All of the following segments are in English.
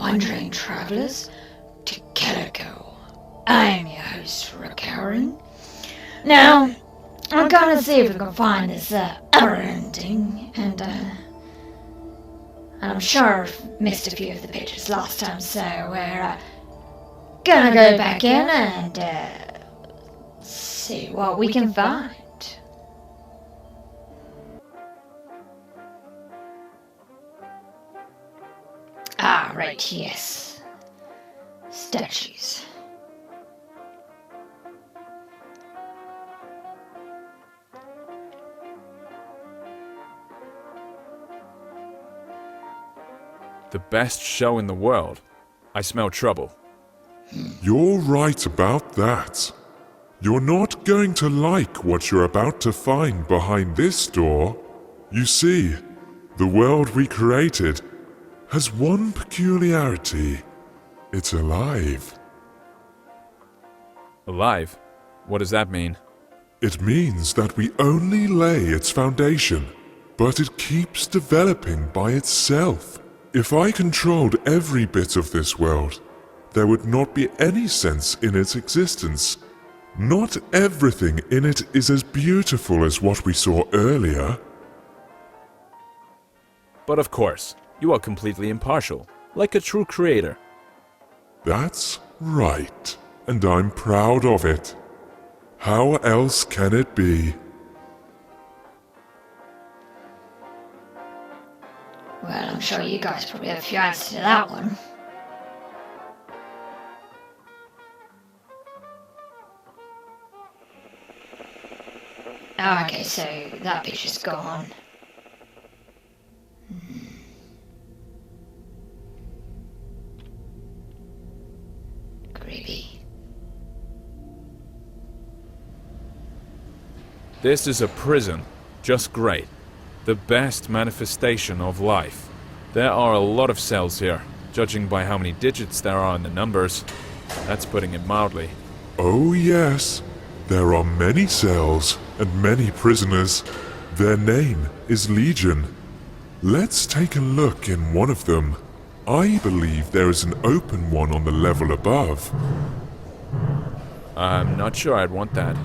wandering travelers to Caligo. I'm your host, Recurring. Now, I'm gonna see if we can find this other ending, and I'm sure I've missed a few of the pictures last time, so we're gonna go back in and see what we can find. Ah, right, yes. Statues. The best show in the world. I smell trouble. You're right about that. You're not going to like what you're about to find behind this door. You see, the world we created has one peculiarity. It's alive. Alive? What does that mean? It means that we only lay its foundation, but it keeps developing by itself. If I controlled every bit of this world, there would not be any sense in its existence. Not everything in it is as beautiful as what we saw earlier. But of course, you are completely impartial, like a true creator. That's right, and I'm proud of it. How else can it be? Well, I'm sure you guys probably have a few answers to that one. Oh, okay, so that picture's gone. Creepy. This is a prison. Just great. The best manifestation of life. There are a lot of cells here, judging by how many digits there are in the numbers. That's putting it mildly. Oh yes, there are many cells and many prisoners. Their name is Legion. Let's take a look in one of them. I believe there is an open one on the level above. I'm not sure I'd want that.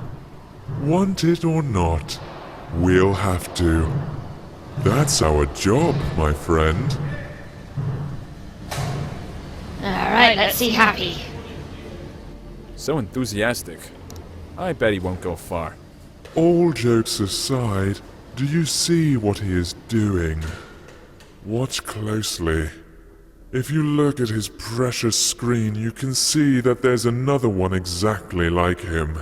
Want it or not, we'll have to. That's our job, my friend. Alright, let's see Happy. So enthusiastic. I bet he won't go far. All jokes aside, do you see what he is doing? Watch closely. If you look at his precious screen, you can see that there's another one exactly like him.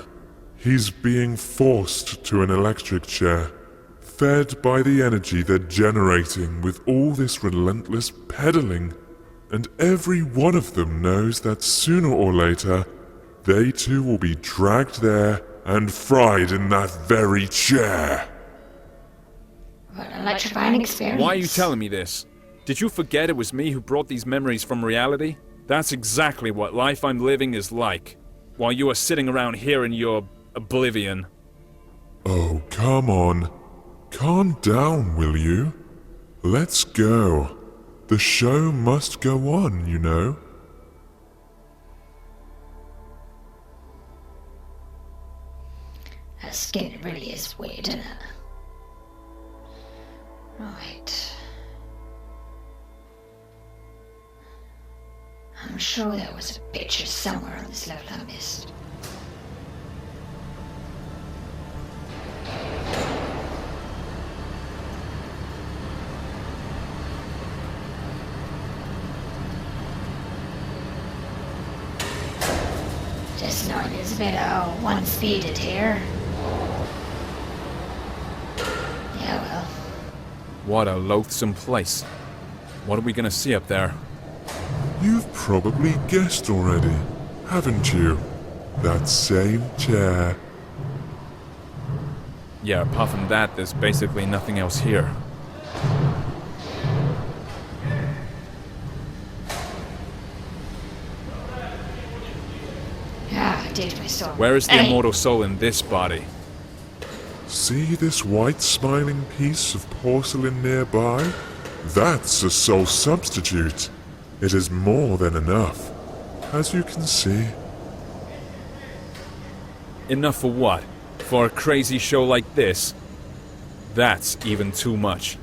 He's being forced to an electric chair, fed by the energy they're generating with all this relentless pedaling. And every one of them knows that sooner or later, they too will be dragged there and fried in that very chair. What an electrifying experience. Why are you telling me this? Did you forget it was me who brought these memories from reality? That's exactly what life I'm living is like, while you are sitting around here in your oblivion. Oh, come on. Calm down, will you? Let's go. The show must go on, you know. That skin really is weird, isn't it? Right. I'm sure there was a picture somewhere on this level I missed. Just knowing there's a bit of one-speeded here. Yeah, well. What a loathsome place. What are we gonna see up there? You've probably guessed already, haven't you? That same chair. Yeah, apart from that, there's basically nothing else here. Ah, I did my soul. Where is the immortal soul in this body? See this white smiling piece of porcelain nearby? That's a soul substitute. It is more than enough, as you can see. Enough for what? For a crazy show like this? That's even too much.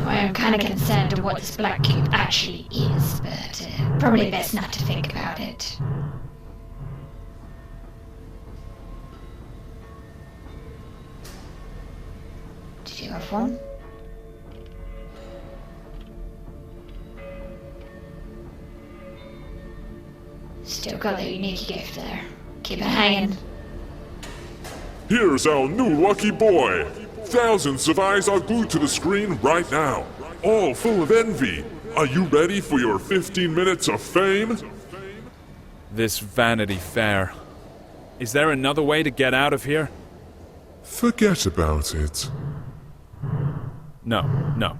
I'm kind of concerned of what this black cube actually is, but probably best not to think about it. Did you have one? Still got the unique gift there. Keep it hanging. Here's our new lucky boy! Thousands of eyes are glued to the screen right now, all full of envy. Are you ready for your 15 minutes of fame? This Vanity Fair. Is there another way to get out of here? Forget about it. No.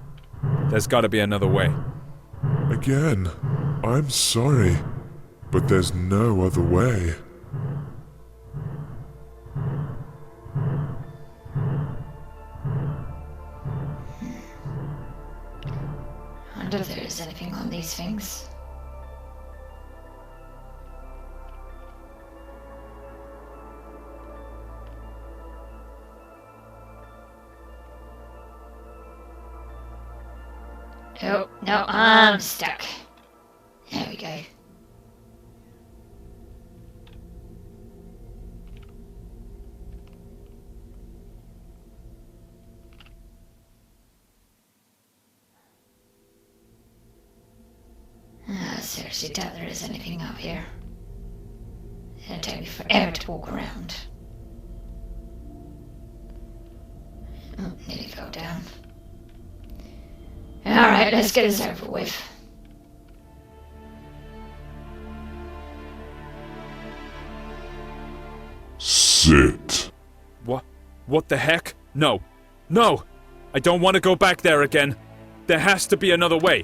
There's gotta be another way. Again, I'm sorry, but there's no other way. I wonder if there is anything on these things. Oh, no, I'm stuck. There we go. I seriously doubt there is anything up here. It'll take me forever to walk around. Oh, nearly fell down. Alright, let's get this over with. Sit. What the heck? No! I don't want to go back there again. There has to be another way.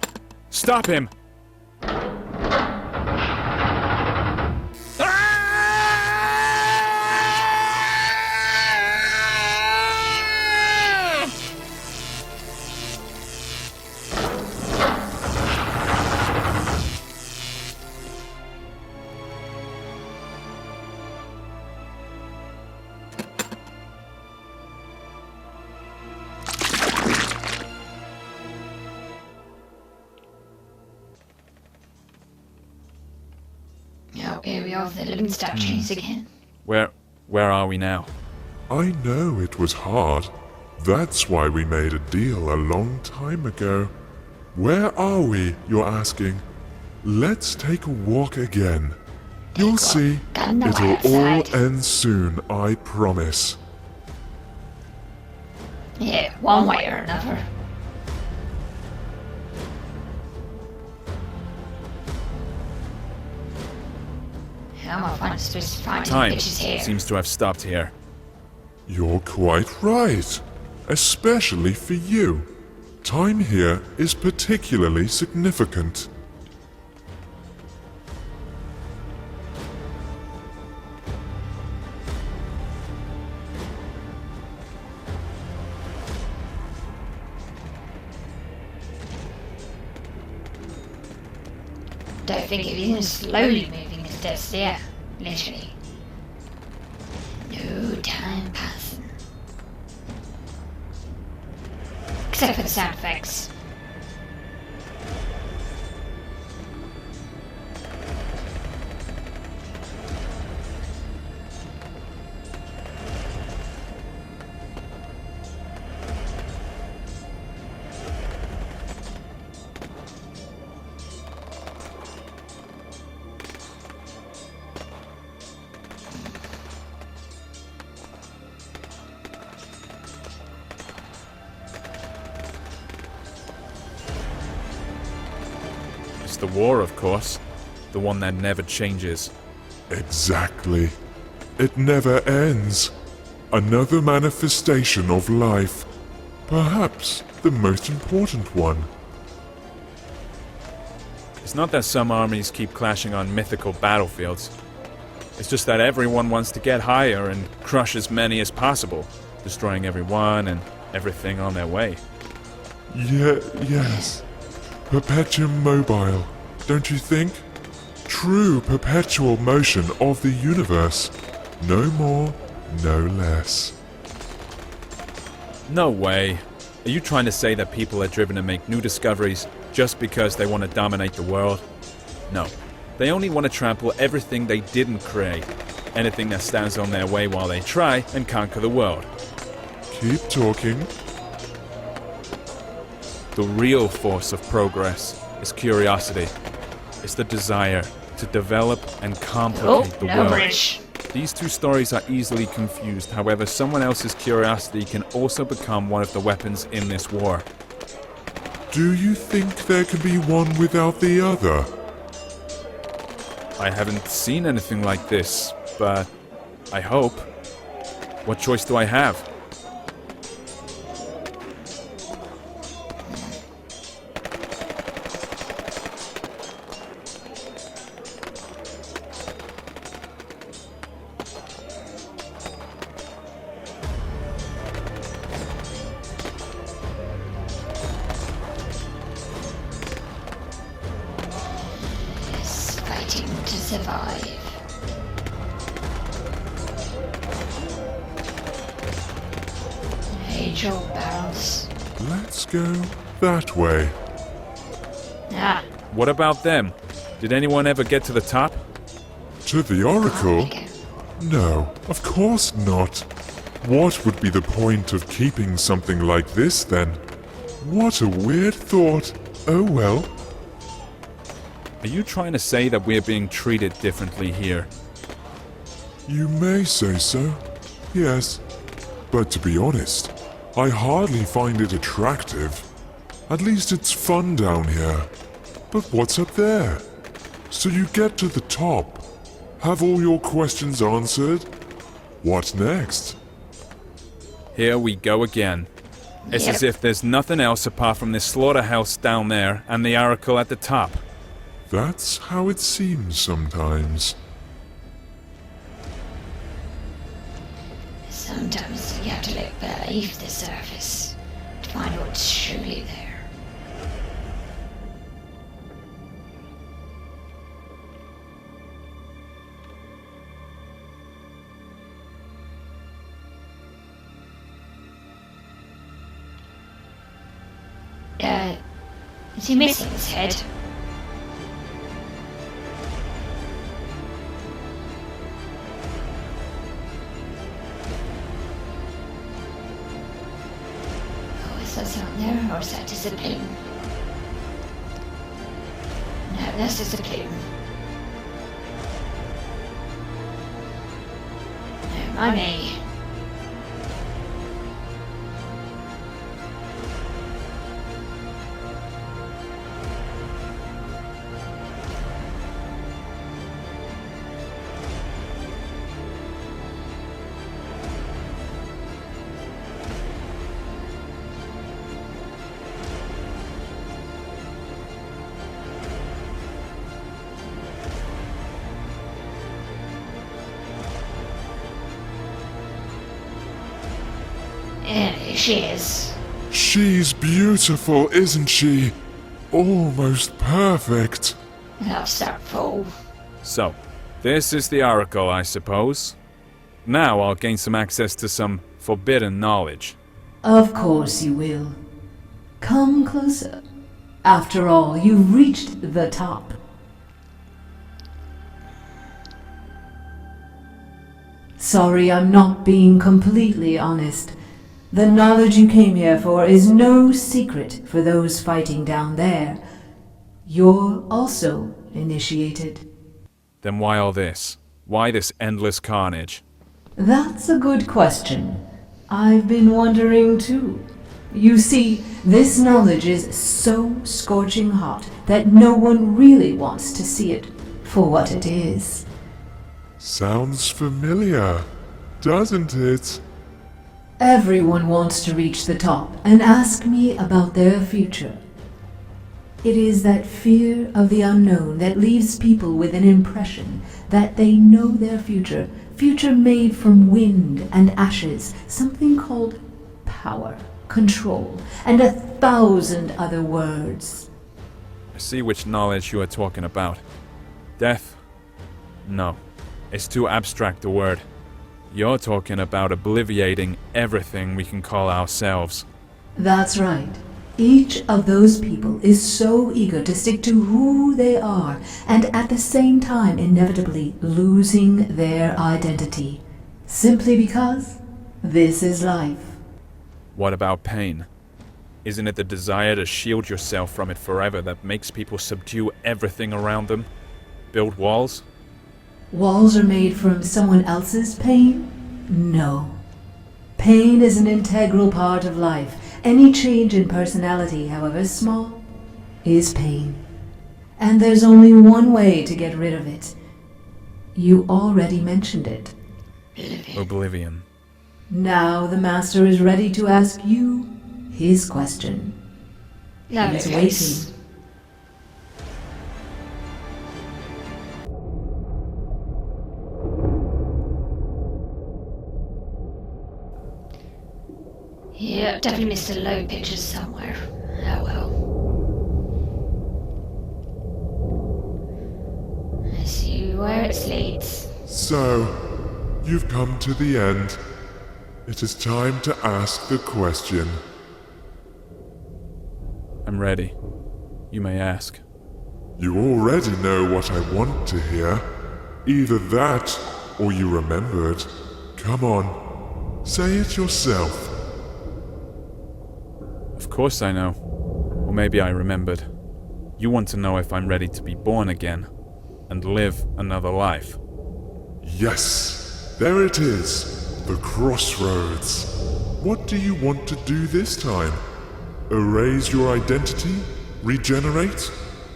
Stop him! Oh, here we are, the living statues again. Where are we now? I know it was hard. That's why we made a deal a long time ago. Where are we, you're asking? Let's take a walk again. You'll see, it'll all end soon, I promise. Yeah, one way or another. How am I supposed to find Time bitches here? seems to have stopped here. You're quite right. Especially for you. Time here is particularly significant. Don't think of even slowly moving his desk there. Literally. No time passing. Except for the sound effects. Just the war, of course. The one that never changes. Exactly. It never ends. Another manifestation of life. Perhaps the most important one. It's not that some armies keep clashing on mythical battlefields. It's just that everyone wants to get higher and crush as many as possible, destroying everyone and everything on their way. Yes. Perpetuum mobile, don't you think? True perpetual motion of the universe. No more, no less. No way. Are you trying to say that people are driven to make new discoveries just because they want to dominate the world? No. They only want to trample everything they didn't create. Anything that stands on their way while they try and conquer the world. Keep talking. The real force of progress is curiosity. It's the desire to develop and complicate the world. Bridge. These two stories are easily confused, however, someone else's curiosity can also become one of the weapons in this war. Do you think there can be one without the other? I haven't seen anything like this, but I hope. What choice do I have? Fighting to survive. Age-old barrels. Let's go that way. Ah, What about them? Did anyone ever get to the top? To the Oracle? okay. No, of course not. What would be the point of keeping something like this then? What a weird thought. Oh well. Are you trying to say that we're being treated differently here? You may say so. Yes. But to be honest, I hardly find it attractive. At least it's fun down here. But what's up there? So you get to the top. Have all your questions answered? What next? Here we go again. It's as if there's nothing else apart from this slaughterhouse down there and the oracle at the top. That's how it seems sometimes. Sometimes you have to look beneath the surface to find what's truly there. Is he missing his head? Oh, is that something there, or is that discipline? No, that's discipline. No, my me. Yeah, she is. She's beautiful, isn't she? Almost perfect. Loves that fool. So, this is the oracle, I suppose. Now I'll gain some access to some forbidden knowledge. Of course you will. Come closer. After all, you've reached the top. Sorry, I'm not being completely honest. The knowledge you came here for is no secret for those fighting down there. You're also initiated. Then why all this? Why this endless carnage? That's a good question. I've been wondering too. You see, this knowledge is so scorching hot that no one really wants to see it for what it is. Sounds familiar, doesn't it? Everyone wants to reach the top and ask me about their future. It is that fear of the unknown that leaves people with an impression that they know their future, future made from wind and ashes, something called power, control, and 1,000 other words. I see which knowledge you are talking about. Death? No. It's too abstract a word. You're talking about obliviating everything we can call ourselves. That's right. Each of those people is so eager to stick to who they are, and at the same time inevitably losing their identity. Simply because this is life. What about pain? Isn't it the desire to shield yourself from it forever that makes people subdue everything around them? Build walls? Walls are made from someone else's pain? No. Pain is an integral part of life. Any change in personality, however small, is pain. And there's only one way to get rid of it. You already mentioned it. Oblivion. Now the Master is ready to ask you his question. He's waiting. Yeah, definitely missed a load pictures somewhere. Oh well. I see where it leads. So, you've come to the end. It is time to ask the question. I'm ready. You may ask. You already know what I want to hear. Either that, or you remembered. Come on, say it yourself. Of course I know. Or maybe I remembered. You want to know if I'm ready to be born again and live another life. Yes, there it is. The crossroads. What do you want to do this time? Erase your identity? Regenerate?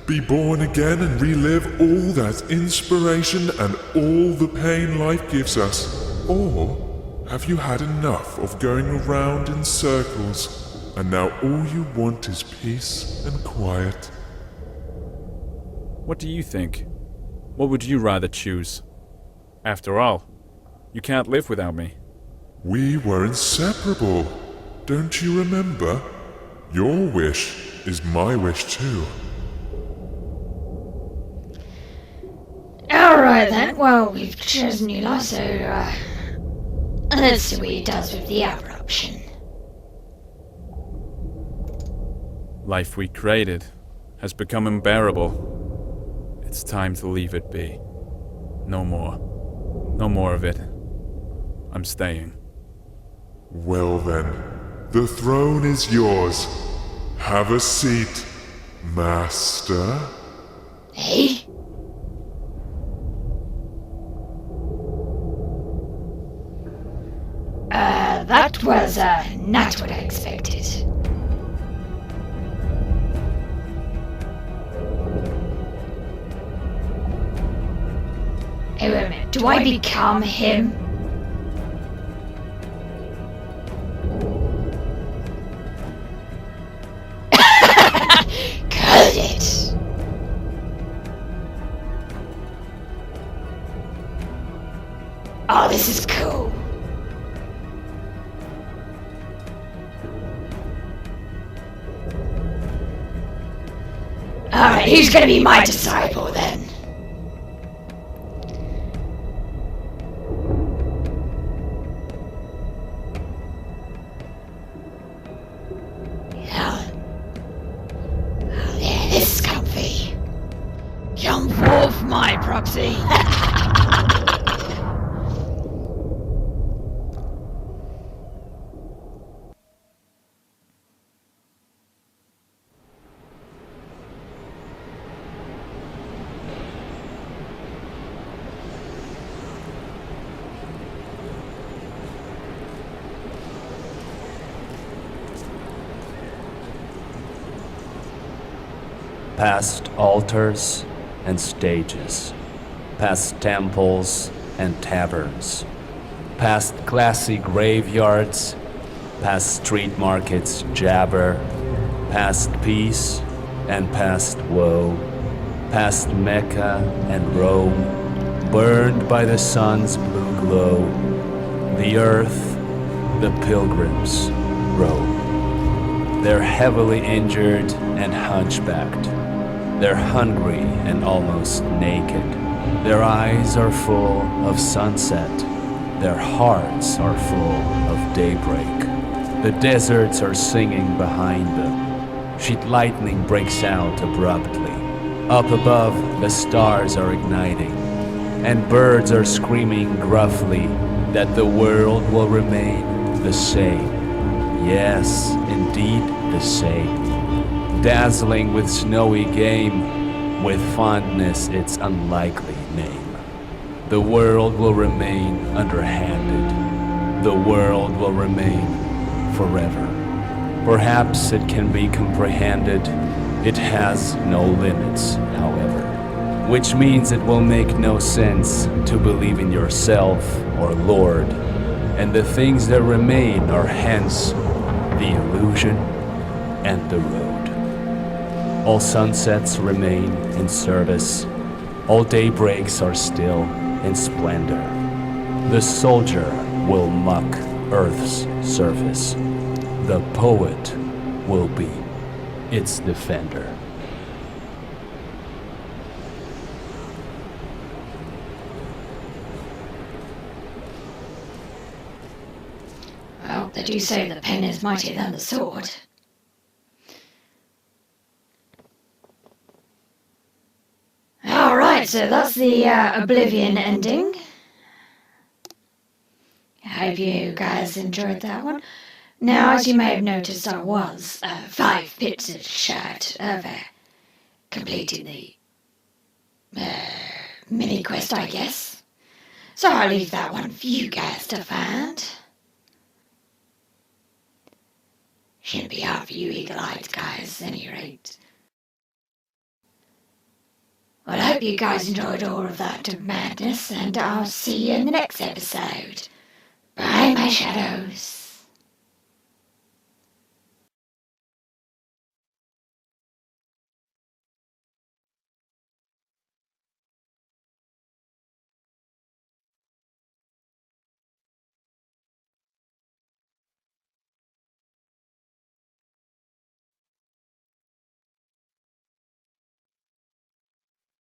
Be born again and relive all that inspiration and all the pain life gives us? Or have you had enough of going around in circles and now all you want is peace and quiet? What do you think? What would you rather choose? After all, you can't live without me. We were inseparable. Don't you remember? Your wish is my wish too. Alright then, well, we've chosen you lot, so, let's see what he does with the other option. Life we created has become unbearable. It's time to leave it be. No more. No more of it. I'm staying. Well then, the throne is yours. Have a seat, Master. Hey? That was, not what I expected. Hey, wait a minute. Do I become him? Cut it! Oh, this is cool. Alright, who's gonna be my disciple then? Oh yeah, this is comfy. Jump off my proxy. past altars and stages, past temples and taverns, past classy graveyards, past street markets jabber, past peace and past woe, past Mecca and Rome, burned by the sun's blue glow. The earth, the pilgrims roam. They're heavily injured and hunchbacked. They're hungry and almost naked. Their eyes are full of sunset. Their hearts are full of daybreak. The deserts are singing behind them. Sheet lightning breaks out abruptly. Up above, the stars are igniting, and birds are screaming gruffly that the world will remain the same. Yes, indeed the same. Dazzling with snowy game, with fondness its unlikely name. The world will remain underhanded. The world will remain forever. Perhaps it can be comprehended. It has no limits, however, which means it will make no sense to believe in yourself or Lord, and the things that remain are hence the illusion and the road. All sunsets remain in service. All daybreaks are still in splendor. The soldier will muck Earth's surface. The poet will be its defender. Well, they do say the pen is mightier than the sword. Alright, so that's the Oblivion ending. I hope you guys enjoyed that one. Now, as you may have noticed, I was 5 pictures short of completing the mini quest, I guess. So I'll leave that one for you guys to find. Shouldn't be hard for you eagle-eyed guys, at any rate. Well, I hope you guys enjoyed all of that madness, and I'll see you in the next episode. Bye, my shadows.